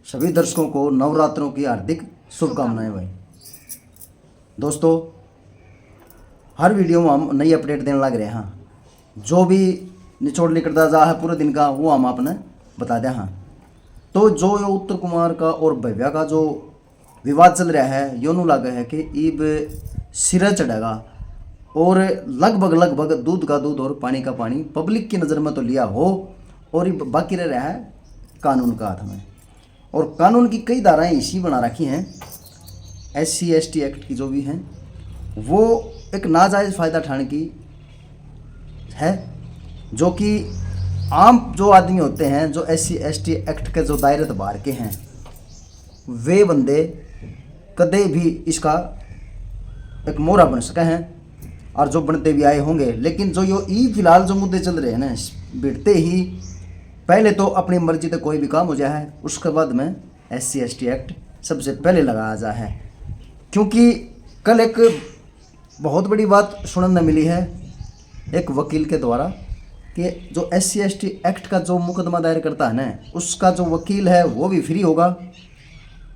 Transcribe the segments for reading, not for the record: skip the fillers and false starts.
सभी दर्शकों को नवरात्रों की हार्दिक शुभकामनाएं भाई। दोस्तों, हर वीडियो में हम नई अपडेट देने लग रहे हैं। जो भी निचोड़ निकलता जा है पूरे दिन का वो हम आपने बता दें। हाँ, तो जो ये उत्तर कुमार का और भव्या का जो विवाद चल रहा है, यूँ लगा है कि ईब सिरा चढ़ेगा और लगभग दूध का दूध और पानी का पानी पब्लिक की नज़र में तो लिया हो, और ये बाकी रह रहा है कानून का हाथ में। और कानून की कई धाराएं इसी बना रखी हैं, SC/ST एक्ट की जो भी हैं, वो एक नाजायज़ फ़ायदा उठाने की है, जो कि आम जो आदमी होते हैं, जो SC/ST एक्ट के जो दायरे बाहर के हैं, वे बंदे कदे भी इसका एक मोहरा बन सके हैं, और जो बनते भी आए होंगे। लेकिन जो यो ई फिलहाल जो मुद्दे चल रहे हैं ना, बिटते ही पहले तो अपनी मर्जी से कोई भी काम हो जाए है, उसके बाद में SC/ST एक्ट सबसे पहले लगाया जा है। क्योंकि कल एक बहुत बड़ी बात सुनने में मिली है एक वकील के द्वारा कि जो SC/ST एक्ट का जो मुकदमा दायर करता है ना, उसका जो वकील है वो भी फ्री होगा,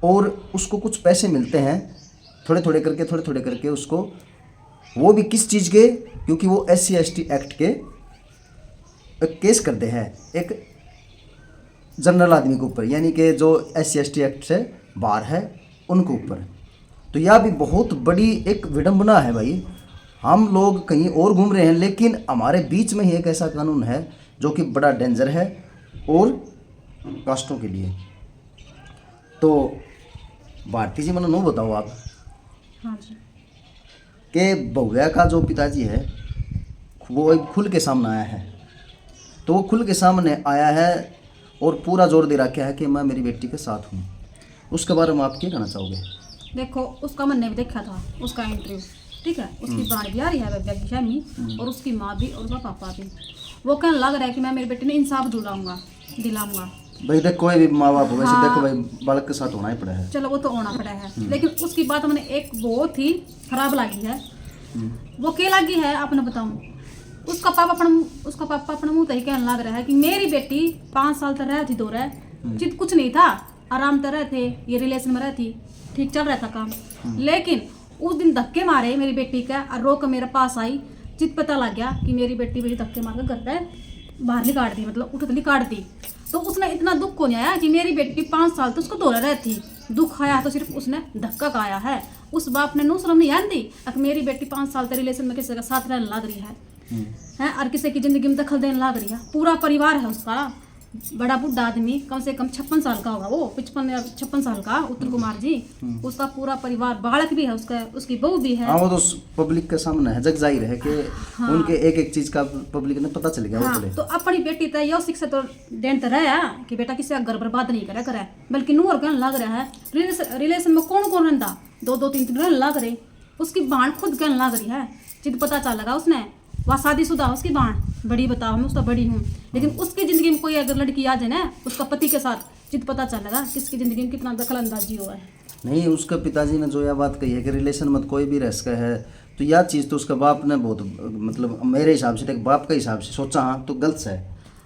और उसको कुछ पैसे मिलते हैं थोड़े थोड़े करके उसको, वो भी किस चीज़ के, क्योंकि वो SC/ST एक्ट के एक केस करते हैं एक जनरल आदमी के ऊपर, यानी कि जो SC/ST एक्ट से बाहर है उनके ऊपर। तो यह भी बहुत बड़ी एक विडंबना है भाई। हम लोग कहीं और घूम रहे हैं, लेकिन हमारे बीच में ही एक ऐसा कानून है जो कि बड़ा डेंजर है और कास्टों के लिए। तो भारती जी, मैंने नो बताओ आप। हाँ जी। कि भव्या का जो पिताजी है वो एक खुल के सामने आया है, तो वो खुल के सामने आया है और पूरा जोर दे रखा है कि मैं मेरी बेटी के साथ हूँ। उसके बारे में आप क्या कहना चाहोगे? देखो, उसका मैंने भी देखा था उसका इंटरव्यू, ठीक है। उसकी बाण भी आ रही है भव्या की शामी, और उसकी माँ भी और उसका पापा भी। वो कहने लग रहा है कि मैं मेरी बेटी ने इंसाफ दिलाऊंगा। भाई देख, कोई भी माँ बाप हो वैसे हाँ। देखो भाई, बालक के साथ होना ही पड़ा है। चलो, वो तो होना पड़ा है, लेकिन उसकी बात मैंने एक बहुत ही खराब लगी है। वो क्या लगी है आपने बताऊं? उसका पापा अपना मुंह तही कहने लग रहा है कि मेरी बेटी 5 साल तक रह थी, दो रह जित कुछ नहीं था, आराम से रहे थे, ये रिलेशन में रहती, ठीक चल रहा था काम। लेकिन उस दिन धक्के मारे मेरी बेटी का, और रो कर मेरे पास आई, जित पता लग गया कि मेरी बेटी धक्के मार कर घर पे बाहर निकाल दी, मतलब उठत निकाल दी। तो उसने इतना दुख को नहीं आया कि मेरी बेटी 5 साल तो उसको दौरा रहती, दुख आया तो सिर्फ उसने धक्का का आया है। उस बाप ने नो शर्म नहीं आती कि मेरी बेटी 5 साल तक रिलेशन में किसी का साथ रहने लग रही है, और किसी की जिंदगी में दखल देने लग रही है। पूरा परिवार है उसका, बड़ा बुढ़ा आदमी, कम से कम 56 साल का होगा, वो 55 या 56 साल का उत्तर कुमार जी। उसका पूरा परिवार, बालक भी है उसका, उसकी बहू भी है। हाँ, वो तो पब्लिक के सामने है, जग जाहिर है कि हाँ। उनके एक एक चीज का पब्लिक ने पता चल गया। हाँ, वो तो अपनी बेटी तय यो शिक्षा तो देन तो रहा कि बेटा किसी का घर बर्बाद नहीं करे, बल्कि नूर कहने लग रहा है रिलेशन में कौन कौन रहता, 2-2 3-3 रहने लग रहे। उसकी बाण खुद कहने लग रही है, जिद पता चल लगा उसने, वह शादीशुदा उसकी बाण बड़ी, बताओ मैं उसका बड़ी हूँ, लेकिन उसकी जिंदगी में कोई अगर लड़की आ जाए ना उसका पति के साथ, जिद पता चलेगा किसकी जिंदगी में कितना दखल अंदाजी हुआ है। नहीं, उसके पिताजी ने जो यह बात कही है कि रिलेशन में कोई भी रह सका है, तो यह चीज़ तो उसका बाप ने बहुत, मतलब मेरे हिसाब से, एक बाप के हिसाब से सोचा हाँ तो गलत है,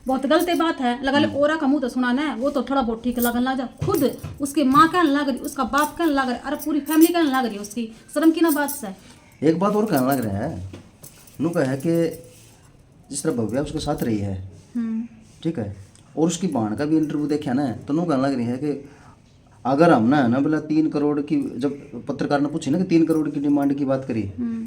बहुत गलत बात है। लगा ले ओरा का मुंह तो सुनाना है, वो तो थोड़ा बहुत ठीक लगन लग जा। खुद उसकी माँ कहने लग रही, उसका बाप कहने लग रहा, अरे पूरी फैमिली कहने लग रही, उसकी शर्म की ना बात से। एक बात और कहने लग रहा है, नू कहा है कि जिस तरह भव्या उसके साथ रही है, ठीक है, और उसकी बहन का भी इंटरव्यू देखा ना, तो नू कहने लग रही है कि अगर हम ना है ना बोला 3 करोड़ की, जब पत्रकार ने पूछी ना कि 3 करोड़ की डिमांड की बात करी,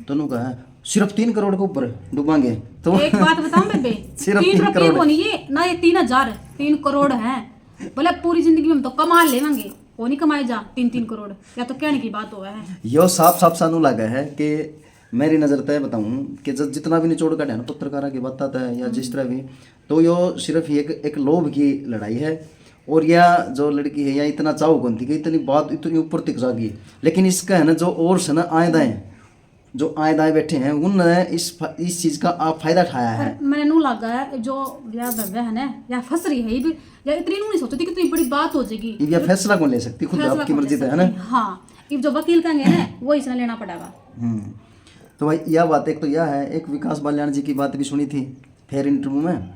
तो नू कहा सिर्फ 3 करोड़ के ऊपर डूबांगे। तो एक बात बताऊं बेबे, सिर्फ 3 3 रुपये करोड़ को नहीं है ना, ये 3000 3 करोड़ है। बोले पूरी जिंदगी में हम तो कमा लेंगे, वो नहीं कमाए जा 3-3 करोड़, या तो कहने की बात हुआ है। यो साफ साफ सानू लगा है कि मेरी नज़र तय बताऊं कि जितना भी निचोड़ काटे ना पत्रकारों की बताता है या जिस तरह भी, तो यो सिर्फ एक लोभ की लड़ाई है। और यह जो लड़की है, या इतना चाहो कौन थी कि इतनी बात इतनी ऊपर तक जागी, लेकिन इसका है ना जो और से ना आए दाएँ बैठे हैं, उनने इस चीज़ का आप फायदा उठाया है। मैंने नू लगा है जो या भव्या है ना, या फंस रही है ये, या इतनी नू नहीं सोचती कि इतनी बड़ी बात हो जाएगी। ये फैसला कौन ले सकती, खुद आपकी मर्जी है ना। हाँ, ये जो वकील कहेंगे ना वो इसने लेना पड़ेगा। तो भाई यह बात एक तो यह है, एक विकास बाल्याण जी की बात भी सुनी थी फिर इंटरव्यू में,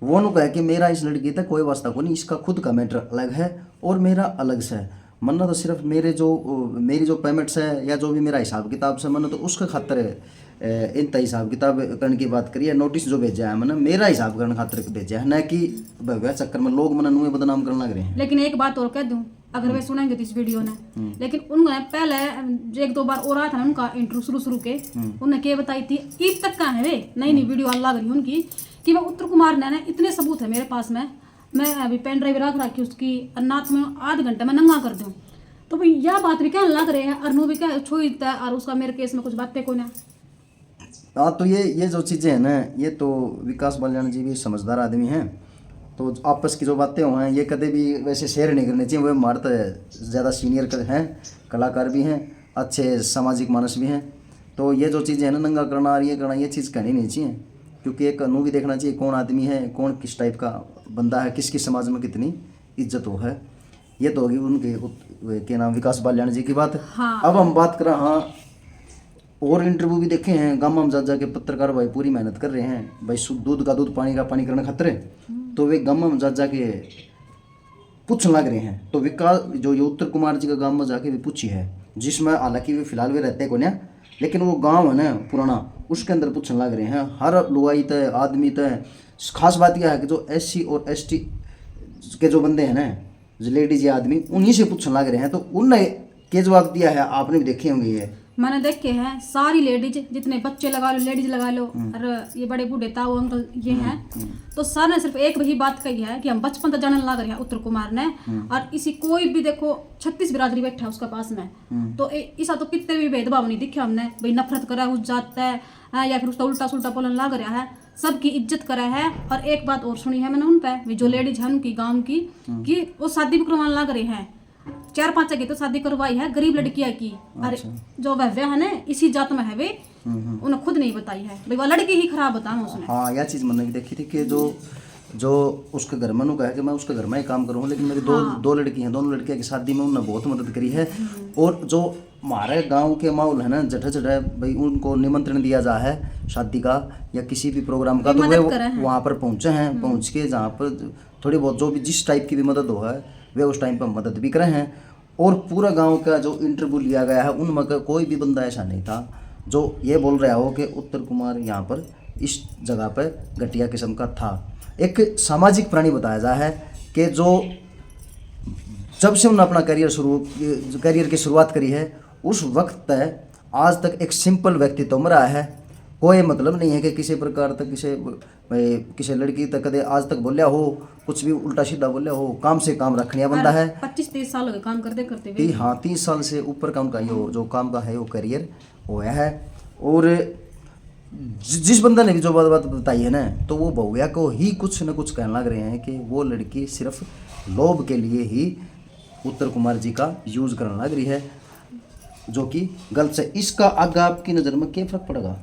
वो नु कहे कि मेरा इस लड़की तक कोई वास्ता को नहीं, इसका खुद का मैटर अलग है और मेरा अलग से है। मन्ना तो सिर्फ मेरी जो पेमेंट्स है या जो भी मेरा हिसाब किताब से मन्ना तो उसके खातर इन हिसाब किताब करने की बात करिए। नोटिस जो भेजा है मैंने मेरा हिसाब करने खातर भेजा है, न कि भव्या चक्कर में लोग मना नुए बदनाम करने लग रहे हैं। लेकिन एक बात और कह दूं, अगर वे सुनेंगे तो इस वीडियो ने, लेकिन उन्होंने पहले 1-2 बार और आया था ना उनका इंट्रो शुरू के, उन्होंने क्या बताई थी ईद तक का है वे नई वीडियो अल्लाह करी उनकी कि मैं उत्तर कुमार ने ना इतने सबूत है मेरे पास में, मैं अभी पेन ड्राइव रख रखी उसकी अन्नाथ में आध घंटे में नंगा कर दूं। तो भाई यह बात भी क्या लग रही है अरनू भी क्या छोड़ता है और उसका मेरे केस में कुछ बातें को ना। हाँ तो ये जो चीज़ें हैं ना, ये तो विकास बाल्यान जी भी समझदार आदमी हैं, तो आपस की जो बातें हुए हैं ये कभी भी वैसे शेयर नहीं करनी चाहिए। वो हमारे तो ज़्यादा सीनियर हैं, कलाकार भी हैं, अच्छे सामाजिक मानस भी हैं, तो ये जो चीज़ें हैं ना नंगा करना और ये करना, ये चीज़ कहनी नहीं चाहिए, क्योंकि एक अनु भी देखना चाहिए कौन आदमी है, कौन किस टाइप का बंदा है, किसकी समाज में कितनी इज्जत हो है। ये तो होगी उनके के नाम विकास बाल्यान जी की बात। हाँ। अब हम बात करें, हाँ और इंटरव्यू भी देखे हैं, गामा में जा के पत्रकार भाई पूरी मेहनत कर रहे हैं भाई, दूध का दूध पानी का पानी करने खतरे, तो वे गामा में जा के पूछने लग रहे हैं। तो विकास जो ये उत्तर कुमार जी का गांव में जाके भी पूछी है, जिसमें हालांकि वे फिलहाल वे रहते को ना, लेकिन वो गांव है ना पुराना, उसके अंदर पूछने लग रहे हैं। हर लुगाई तय आदमी तय, खास बात यह है कि जो SC और ST के जो बंदे हैं ना, जो लेडीज या आदमी, उन्हीं से पूछने लग रहे हैं। तो उनने क्या जवाब दिया है आपने भी देखे होंगे, ये मैंने देखे हैं सारी लेडीज, जितने बच्चे लगा लो लेडीज लगा लो और ये बड़े बूढ़े ताऊ अंकल ये हैं, तो सर ने सिर्फ एक वही बात कही है कि हम बचपन तक जानने लग रहे हैं उत्तर कुमार ने। और इसी कोई भी देखो 36 बिरादरी बैठा है उसका पास में, तो ऐसा तो कितने भी भेदभाव नहीं दिखे हमने, भाई नफरत करा उस जात है या फिर उसका उल्टा सुल्टा बोलने लग रहा है, सबकी इज्जत करा है। और एक बात और सुनी है मैंने उन पे, जो लेडीज है उनकी गाँव की, कि वो शादी भी करवाने लग रहे हैं, 4-5 की तो शादी करवाई है गरीब लड़कियां की। अरे जो भव्या है ना इसी जात में है वे, उन्हें खुद नहीं बताई है भाई, वो लड़की ही खराब बताया उसने। हाँ यह चीज़ मैंने भी देखी थी कि जो उसके घर में कहा कि मैं उसके घर में ही काम करूँ, लेकिन मेरी दो लड़की हैं, दोनों लड़कियों की शादी में उन्होंने बहुत मदद करी है। और जो हमारे गांव के माहौल है ना जठे भाई, उनको निमंत्रण दिया जा है शादी का या किसी भी प्रोग्राम का, तो वे वहाँ पर पहुँचे हैं, पहुँच के जहाँ पर थोड़ी बहुत जो भी जिस टाइप की भी मदद हो है वे उस टाइम पर मदद भी करे हैं। और पूरा गांव का जो इंटरव्यू लिया गया है उनमें कोई भी बंदा ऐसा नहीं था जो ये बोल रहा हो कि उत्तर कुमार यहाँ पर इस जगह पर घटिया किस्म का था। एक सामाजिक प्राणी बताया जा है कि जो जब से उन्होंने अपना करियर की शुरुआत करी है उस वक्त तक आज तक एक सिंपल व्यक्तित्व में रहा है। कोई मतलब नहीं है कि किसी प्रकार तक किसी लड़की तक कदे आज तक बोलिया हो, कुछ भी उल्टा सीधा बोलिया हो, काम से काम रखने बंदा है। 25-30 साल हो गए काम करते हाँ 30 साल से ऊपर का उनका ये जो काम का है वो करियर हुआ है। और जिस बंदा ने भी जो बात बताई है ना, तो वो भव्या को ही कुछ न कुछ कहने लग रहे हैं कि वो लड़की सिर्फ लोभ के लिए ही उत्तर कुमार जी का यूज करने लग रही है, जो कि गलत है। इसका आगे आपकी नज़र में क्या फर्क पड़ेगा?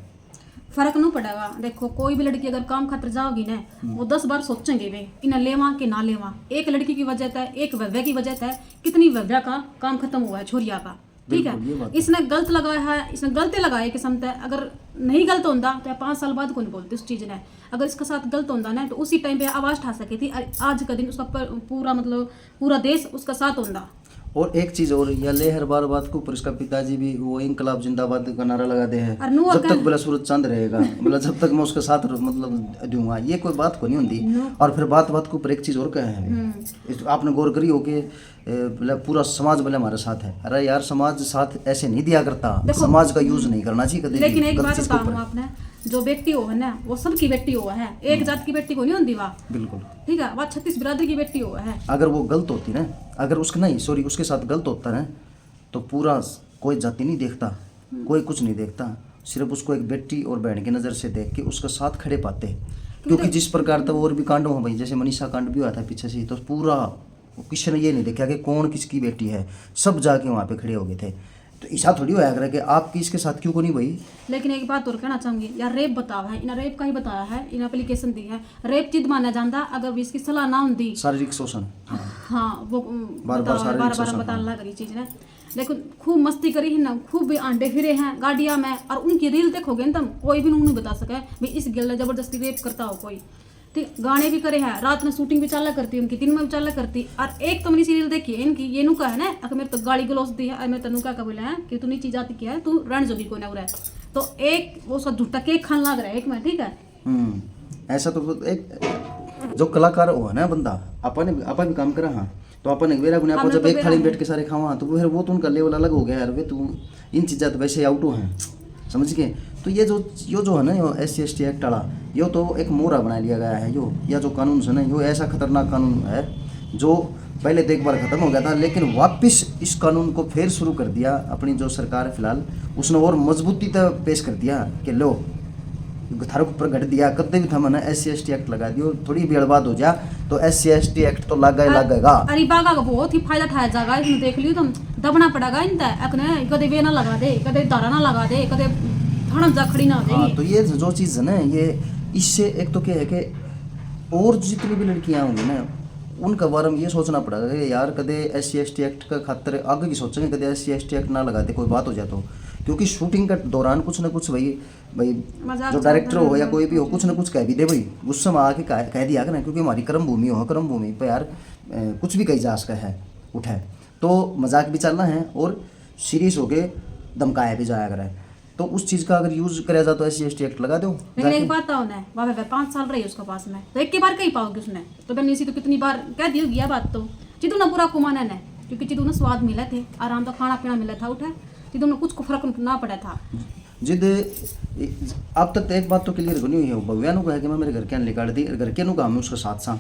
फर्क नहीं पड़ेगा। देखो कोई भी लड़की अगर काम खातर जाओगी ना, वो 10 बार सोचेंगे वे इन्हें लेवा कि ना लेवा। एक लड़की की वजह है, एक वव्या की वजह है, कितनी वव्या का काम खत्म हुआ है छोरिया का, ठीक है। इसने गलत लगाया है, इसने गलती लगाई किस्म है। अगर नहीं गलत होता तो 5 साल बाद कौन बोलती उस चीज़ ने। अगर इसके साथ गलत होता ना तो उसी टाइम पे आवाज़ उठा सकी थी, आज का दिन उसका पूरा देश उसका साथ होता। और एक चीज और, या ले हर बार बात को ऊपर इसका पिताजी भी वो इंकलाब जिंदाबाद का नारा लगा दे है, जब तक बोला सूरज चांद रहेगा, बोला जब तक मैं उसके साथ मतलब दूंगा, ये कोई बात को नहीं होती। और फिर बात के ऊपर एक चीज और कहे है, आपने गौर करी हो कि पूरा समाज बोले हमारे साथ है। अरे यार समाज साथ ऐसे नहीं दिया करता, समाज का यूज नहीं करना चाहिए कभी। लेकिन एक बात बताऊं आपने, जो बेटी हो है ना वो सबकी बेटी हो है, एक जात की बेटी को नहीं होती वाह, बिल्कुल ठीक है। वह 36 बिरादरी की बेटी हो है। अगर वो गलत होती ना, अगर उसके साथ गलत होता है तो पूरा कोई जाति नहीं देखता, कोई कुछ नहीं देखता, सिर्फ उसको एक बेटी और बहन की नज़र से देख के उसके साथ खड़े पाते। क्योंकि जिस प्रकार तब और भी कांड हो भाई, जैसे मनीषा कांड भी हुआ था पीछे से, तो पूरा किसी ने ये नहीं देखा कि कौन किसकी बेटी है, सब जाके वहाँ पे खड़े हो गए थे। तो ऐसा थोड़ी होया करे कि आपकी इसके साथ क्यों को नहीं भाई। लेकिन एक बात और कहना चाहूंगी यार, रेप बताया है इन्हें, रेप का ही बताया है, इन एप्लीकेशन दी है, रेप चीज माना जाता अगर भी इसकी सलाह ना होती, शारीरिक शोषण। हाँ वो बार बताने लग रही चीज ने। लेकिन खूब मस्ती करी है ना, खूब आंडे फिरे हैं गाड़िया में, और उनकी रील देखोगे ना तुम, कोई भी नहीं बता सके भाई इस गिल ने जबरदस्ती रेप करता हो कोई, ठीक, गाने भी करे हैं, रात में शूटिंग भी चाला करती उनकी, दिन में भी चाला करती। और एक तो मैंने सीरियल देखी है इनकी, ये नु का है ना, अगर मेरे तो गाली गलौज दी है, मैं तनु का बोले हैं कि तू नीची जाति की है, तू रण जो भी कोने उरे। तो एक वो सब झूठा केक खान लग रहा है एक में, ठीक है। ऐसा तो एक जो कलाकार हो ना बंदा, अपन भी काम करा। हाँ, तो अपन एक बेरा गुने अपन जब एक थाली में बैठ के सारे खावा, तो फिर वो तो उनका लेवल अलग हो गया यार। वे तू इन चीज़ा तो वैसे आउट हैं, समझ के। तो ये जो है ना, यो SC/ST एक्ट वाला, यो तो एक मोहरा बना लिया गया है। यो या जो कानून है ना, यो ऐसा खतरनाक कानून है जो पहले तो एक बार ख़त्म हो गया था, लेकिन वापस इस कानून को फिर शुरू कर दिया अपनी जो सरकार है फिलहाल, उसने और मजबूती तक पेश कर दिया कि लो थारे ऊपर घट दिया। कदे भी था मैंने SC/ST एक्ट लगा दियो, थोड़ी भी बर्बाद हो जा तो SC/ST एक्ट तो लगेगा। अरे बागा का बहुत ही फायदा था जागा, इसमें देख लियो तुम, दबना पड़ेगा इन तक, कदे वे ना लगा दे, कदे दारा ना लगा दे, कदे धड़म जा खड़ी ना हो जाएगी। तो ये जो चीज़ है ना, ये इससे एक तो क्या है कि और जितनी भी लड़कियां होंगी ना, उनका बारे में ये सोचना पड़ेगा कि यार कदे SC/ST एक्ट का खातिर आगे की सोचेंगे, कदे SC/ST एक्ट ना लगाते कोई बात हो जाए तो। क्योंकि शूटिंग के दौरान कुछ ना कुछ भाई जो डायरेक्टर हो या कोई भी हो, कुछ ना कुछ कह भी दे भाई, गुस्से में आके कह दिया ना, क्योंकि हमारी कर्म भूमि हो, कर्म भूमि पर यार कुछ भी कही जा सका है उठे, तो मजाक भी चलना है और सीरियस होके धमकाया भी जाया करा है। तो उस चीज़ का अगर यूज करा जाए तो SC/ST एक्ट लगा दो। लेकिन एक बात था उन्हें, वह 5 साल रही उसके पास में, तो एक के बार कहीं पाओगे उसने, तो बहनी सी तो कितनी बार कह दी होगी बात। तो जितू ना पूरा कुमाना ने, क्योंकि जितू ना स्वाद मिले थे, आराम तो खाना पीना मिला था, उठे जितू ना कुछ को फर्क ना पड़ा था। जिद अब तक तो एक बात तो क्लियर नहीं हुई है, भव्या नु कहा कि मैं मेरे घर के निकाल दी, घर के नु काम है उसके साथ साथ।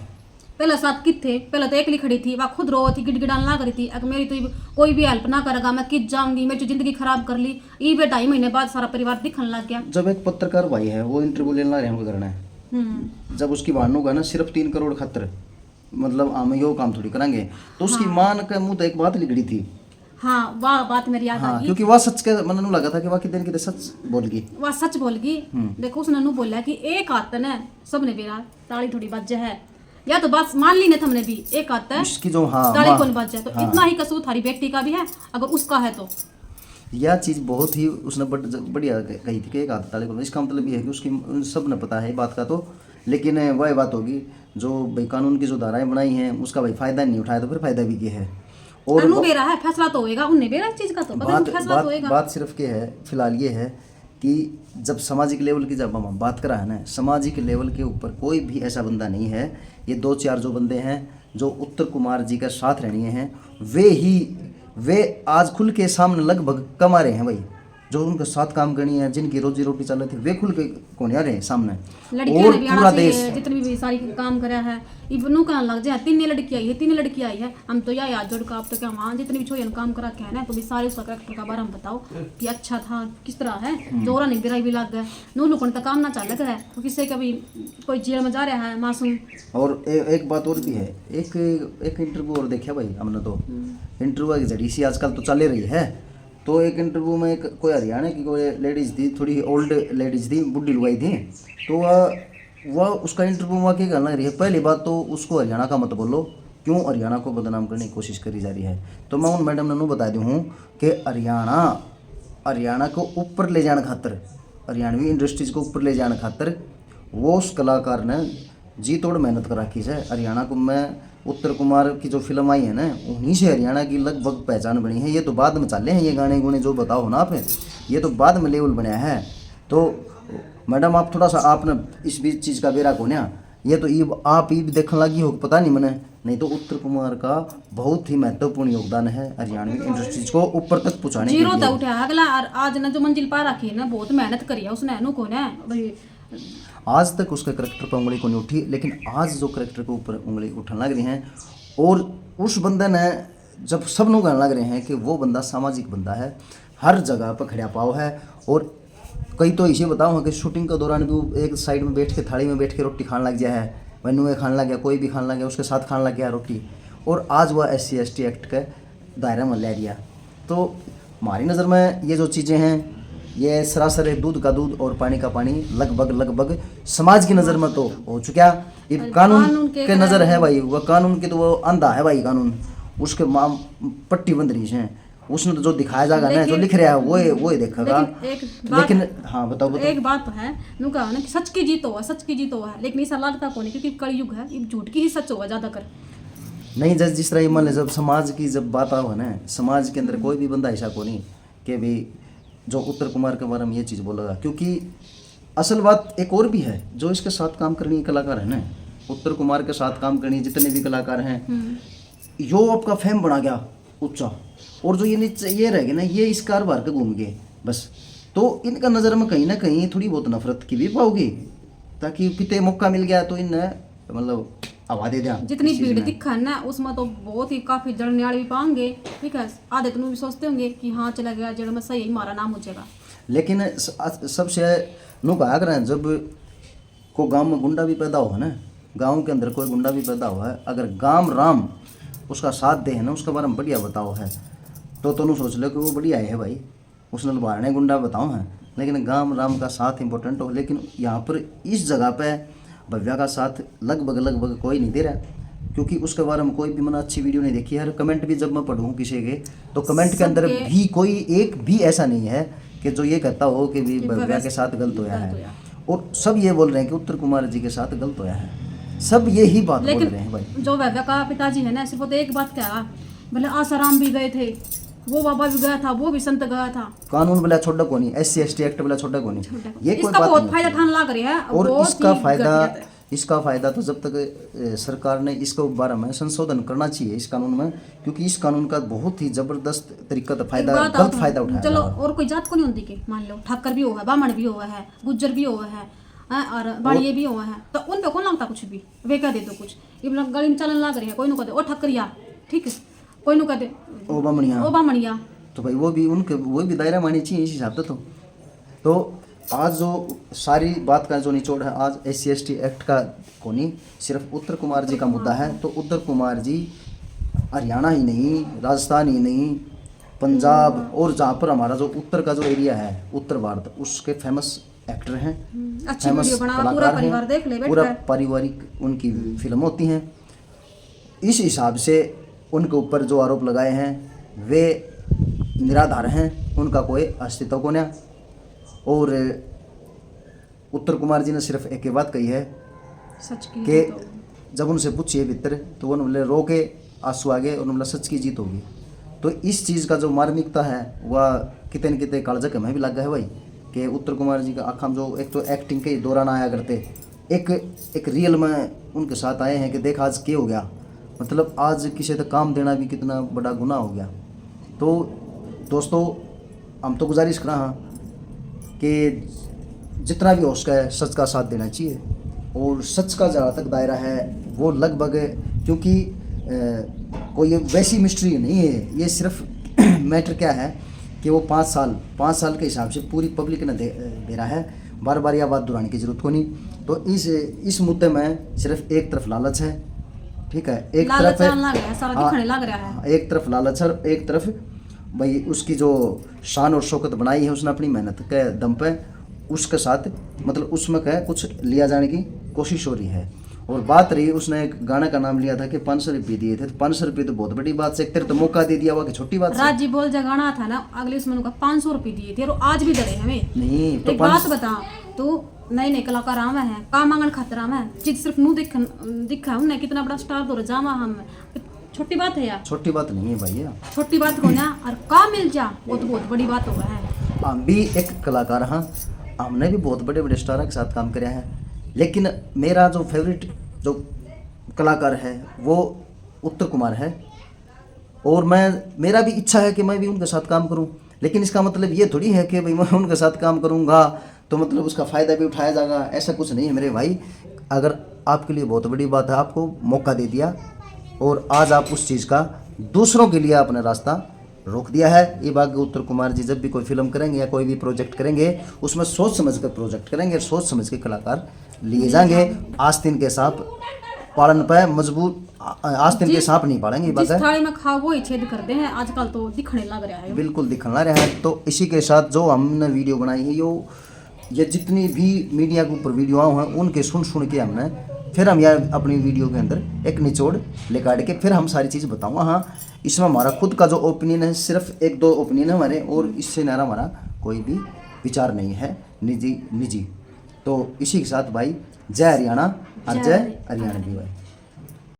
पहले साथ कित थे, पहले तो एकली खड़ी थी, वह खुद रो थी, गिड़गिड़ान ना करी थी, अगर मेरी तो कोई भी हेल्प ना करेगा, मैं कित जाऊंगी, मेरी जिंदगी खराब कर ली। ये बे 2.5 महीने बाद सारा परिवार दिखने लग गया। जब एक पत्रकार भाई है वो इंटरव्यू लेने ला रहे हैं करना है, जब उसकी भानु का ना सिर्फ 3 करोड़ खतर, मतलब हम यो काम थोड़ी करेंगे, तो उसकी मां के मुंह तो एक बात लिखड़ी थी। हाँ, वह बात मेरी याद आ गई, क्योंकि वह सच के मन नु लगा था कि वह कितने कितने सच बोल गई, वह सच बोल गई। देखो उसने नु बोला कि एक हाथ ने सबने बेरा ताली थोड़ी बज है, या तो बस मान ली ने हमने भी एक आता है इसकी जो ताली कौन बज जाए, तो इतना ही कसूर थारी बेटी का भी है अगर उसका है तो। यह चीज़ बहुत ही उसने बढ़िया कही थी कि एक आदत ताली को, इसका मतलब ये है कि उसकी सब ने पता है बात का। तो लेकिन वह बात होगी जो भाई कानून की जो धाराएं बनाई हैं उसका भाई फायदा नहीं उठाया तो फिर फायदा भी क्या है। और बेरा है फैसला तो होएगा, उन्हें बेरा चीज का तो फैसला तो होएगा। बात सिर्फ क्या है फिलहाल ये है कि जब सामाजिक लेवल की जब हम बात करा है ना, सामाजिक लेवल के ऊपर कोई भी ऐसा बंदा नहीं है। ये 2-4 जो बंदे हैं जो उत्तर कुमार जी का साथ रहने हैं, वे आज खुल के सामने लगभग कमा रहे हैं भाई, जो उनके साथ काम करनी है, जिनकी रोजी रोटी चल रही थी, वे खुल के कौन आ रहे हैं सामने। और पूरा देश जितनी भी सारी काम करा है इवनु का लग जाए, 3 लड़की आई है, हम तो यार जोड़ का अब तो क्या वहाँ जितनी भी छोरी काम करा के है ना, तो भी सारे उसका कैरेक्टर का बारे में बताओ कि अच्छा था, किस तरह है, जोरा नहीं गिराई भी लग गए, नो लुकन तक काम ना चल रहा है, तो किसी कभी कोई जेल में जा रहा है मासूम। और एक बात और भी है, एक इंटरव्यू और देखा भाई हमने, तो इंटरव्यू की जड़ी सी आजकल तो चल रही है। तो एक इंटरव्यू में कोई हरियाणा की कोई लेडीज़ थी, थोड़ी ओल्ड लेडीज़ थी, बुढ़ी लुगाई थी, तो वह उसका इंटरव्यू में क्या करना रही है, पहली बात तो उसको हरियाणा का मत बोलो, क्यों हरियाणा को बदनाम करने की कोशिश करी जा रही है। तो मैं उन मैडम ने बता दूँ हूँ कि हरियाणा को ऊपर ले जाने खातर, हरियाणवी इंडस्ट्रीज को ऊपर ले जाने खातर वो उस कलाकार ने जी तोड़ मेहनत कर रखी है। हरियाणा को मैं उत्तर कुमार की जो फिल्म आई है ना, उन्हीं से हरियाणा की लगभग पहचान बनी है। ये तो बाद में चले हैं ये गाने गुने जो बताओ ना आप, ये तो बाद में लेवल बनाया है। तो मैडम आप थोड़ा सा आपने इस बीच चीज़ का बेरा को ना, ये तो ये आप ही देखने लगी हो पता नहीं मैंने, नहीं तो उत्तर कुमार का बहुत ही महत्वपूर्ण योगदान है हरियाणवी इंडस्ट्रीज को ऊपर तक पहुँचाने के लिए। जीरो तो उठा अगला, आज ने जो मंजिल पा रखी है ना, बहुत मेहनत करी है उसने, नु को ना भाई आज तक उसके करेक्टर पर उंगली को नहीं उठी, लेकिन आज जो करेक्टर के ऊपर उंगली उठने लग रही हैं, और उस बंदे ने जब सब लोग कहने लग रहे हैं कि वो बंदा सामाजिक बंदा है, हर जगह पर खड़ा पाव है। और कई तो इसे बताऊँ कि शूटिंग के दौरान भी एक साइड में बैठ के थाली में बैठ के रोटी खाने लग गया है, वनुए खाने लग गया, कोई भी खाने लग गया, उसके साथ खाने लग गया रोटी, और आज वह SC/ST एक्ट के दायरे में ले लिया। तो हमारी नज़र में ये जो चीज़ें हैं, ये सरासर दूध का दूध और पानी का पानी लगभग समाज की नज़र में तो हो चुका। ये कानून के नज़र है भाई, वह कानून के तो वो अंधा है भाई, कानून उसके पट्टी बंद रही है। उसने तो जो दिखाया जाएगा ना, जो लिख रहा है वो ही देखेगा। लेकिन हाँ बताओ बताओ। एक बात तो है नु कहा ना कि सच की जीत हो, सच की जीत हो है, लेकिन ऐसा लगता को नहीं क्योंकि कलयुग है, ये झूठ की ही सच होगा ज्यादा कर। नहीं जब जिस तरह मान ले, जब समाज की जब बात आओ ना, समाज के अंदर कोई भी बंदा ऐसा को नहीं कि भी जो उत्तर कुमार के बारे में ये चीज़ बोलेगा, क्योंकि असल बात एक और भी है, जो इसके साथ काम करने कलाकार है ना, उत्तर कुमार के साथ काम करने जितने भी कलाकार हैं, यो आपका फेम बना गया ऊंचा, और जो ये नीचे ये रह गए ना, ये इस कारबार के घूम गए बस, तो इनका नज़र में कहीं ना कहीं थोड़ी बहुत नफरत की भी पाओगी, ताकि पिते मौका मिल गया तो इन्हें मतलब आवा दे दिया। जितनी भीड़ दिखा है ना उसमें तो बहुत ही काफी जलने वाले भी पाएंगे, ठीक है, आधे तो भी सोचते होंगे कि हाँ चला गया जड़ में सही हमारा नाम हो जाएगा। लेकिन सबसे नु कहा करें, जब को गांव में गुंडा भी पैदा हुआ ना, गांव के अंदर कोई गुंडा भी पैदा हुआ है, अगर गांव राम उसका साथ दे है ना, उसके बारे में बढ़िया बताओ है, तो तुम सोच लो कि वो बढ़िया है भाई, उसने बारने गुंडा बताओ है, लेकिन गांव राम का साथ इंपॉर्टेंट हो। लेकिन यहाँ पर इस जगह पे भव्या का साथ लगभग कोई नहीं दे रहा, क्योंकि उसके बारे में कोई भी मैंने अच्छी वीडियो नहीं देखी है। कमेंट भी जब मैं पढ़ूँ किसी के, तो कमेंट के अंदर भी कोई एक भी ऐसा नहीं है कि जो ये कहता हो कि भी भव्या के साथ गलत होया है, और सब ये बोल रहे हैं कि उत्तर कुमार जी के साथ गलत होया है, सब यही बात बोल रहे हैं भाई। जो भव्या का पिताजी है ना, सिर्फ वो एक बात कहा, बोले आसाराम भी गए थे, वो बाबा भी गया था, वो भी संत गया था, कानून बोला छोड़ा को नहीं, SC ST एक्ट बोला छोड़ा को नहीं, ये कोई इसका बात बहुत नहीं फायदा ठान लग रही है। और इसका फायदा तो जब तक सरकार ने इसके बारे में संशोधन करना चाहिए इस कानून में, क्योंकि इस कानून का बहुत ही जबरदस्त तरीका तो फायदा गलत फायदा उठाया। चलो और कोई जात को नहीं होती कि मान लो ठाकर भी हुआ है, ब्राह्मण भी हुआ है, गुज्जर भी हुआ है, और बाड़िए भी हुआ है, तो उन पे कौन लगता कुछ भी, वे कह दे तो कुछ ये गली में चलन लग रही है, कोई नु कहते ओ ठक्करिया, ठीक है, कोई नु कहते ओ बामणिया, तो भाई वो भी उनके वो भी दायरा मानी चाहिए इस हिसाब से। तो आज जो सारी बात का जो निचोड़ है, आज SC ST एक्ट का को नहीं, सिर्फ उत्तर कुमार जी का मुद्दा है। तो उत्तर कुमार जी हरियाणा ही नहीं, राजस्थान ही नहीं, पंजाब और जहाँ पर हमारा जो उत्तर का जो एरिया है, उत्तर भारत, उसके फेमस एक्टर हैं, अच्छी वीडियो बना, पूरा परिवार देख ले, पूरा पारिवारिक उनकी फिल्म होती हैं। इस हिसाब से उनके ऊपर जो आरोप लगाए हैं वे निराधार हैं, उनका कोई अस्तित्व को नहीं। और उत्तर कुमार जी ने सिर्फ एक ही बात कही है सच की कि जब उनसे पूछिए भीतर, तो उन्होंने बोले रो के आंसू आ गए, और उन्होंने सच की जीत होगी। तो इस चीज़ का जो मार्मिकता है वह कितने न कितने कालजक हमें भी लगा है भाई, कि उत्तर कुमार जी का आखा जो एक तो एक्टिंग के दौरान आया करते, एक रियल में उनके साथ आए हैं कि देख आज क्या हो गया, मतलब आज किसी तक काम देना भी कितना बड़ा गुनाह हो गया। तो दोस्तों हम तो गुजारिश करा हाँ कि जितना भी हो सका है सच का साथ देना चाहिए, और सच का जहाँ तक दायरा है वो लगभग, क्योंकि कोई वैसी मिस्ट्री नहीं है, ये सिर्फ मैटर क्या है कि वो 5 साल के हिसाब से पूरी पब्लिक ने दे रहा है, बार बार यह बात दोहराने की जरूरत को नहीं। तो इस मुद्दे में सिर्फ एक तरफ लालच है, ठीक है, एक तरफ एक तरफ लालच है, एक तरफ भाई उसकी जो शान और शौकत बनाई है उसने अपनी मेहनत के दम पे, उसके साथ मतलब उसमें क्या कुछ लिया जाने की कोशिश हो रही है। और बात रही, उसने एक गाने का नाम लिया था कि 500 रुपये दिए थे, तो 500 रुपये तो बहुत बड़ी बात से, एक तेरे तो मौका दे दिया हुआ कि छोटी बात। राजी बोल जा गाना था ना, अगले उसमें उनका 500 रुपये दिए थे, और आज भी डरे हमें नहीं। तो एक बात बता, तो नए कलाकार आवा है, काम मांगन खातर आवा है, चीज सिर्फ नू दिखा उन्हें कितना बड़ा स्टार दो जावा, हम छोटी बात है यार, छोटी बात नहीं है भैया, छोटी बात को ना, और काम मिल जा वो तो बहुत बड़ी बात हो गया है। हम भी एक कलाकार हाँ, हमने भी बहुत बड़े बड़े स्टार के साथ काम किया है, लेकिन मेरा जो फेवरेट जो कलाकार है वो उत्तर कुमार है, और मेरा भी इच्छा है कि मैं भी उनके साथ काम करूं, लेकिन इसका मतलब ये थोड़ी है कि भाई मैं उनके साथ काम करूंगा तो मतलब उसका फ़ायदा भी उठाया जाएगा, ऐसा कुछ नहीं है मेरे भाई। अगर आपके लिए बहुत बड़ी बात है, आपको मौका दे दिया और आज आप उस चीज़ का दूसरों के लिए अपना रास्ता रोक दिया है। ये बात उत्तर कुमार जी जब भी कोई फिल्म करेंगे या कोई भी प्रोजेक्ट करेंगे उसमें सोच समझ कर प्रोजेक्ट करेंगे और सोच समझ के कलाकार लिए जाएंगे। आस्तीन के सांप पालन पे मजबूत, आस्तीन के सांप नहीं पालेंगे। जिस थाली में खाओ वो ही छेद करते हैं आजकल, तो दिखने लग रहा है, बिल्कुल दिखने लग रहा है। तो इसी के साथ जो हमने वीडियो बनाई है ये जितनी भी मीडिया के ऊपर वीडियो आए हैं उनके सुन के हमने फिर हम यार अपनी वीडियो के अंदर एक निचोड़ लेकर के फिर हम सारी चीज़ बताऊँगा। हाँ, इसमें हमारा खुद का जो ओपिनियन है, सिर्फ एक दो ओपिनियन है हमारे, और इससे न्यारा हमारा कोई भी विचार नहीं है, निजी निजी। तो इसी के साथ भाई जय हरियाणा और जय जय हरियाणा भी भाई।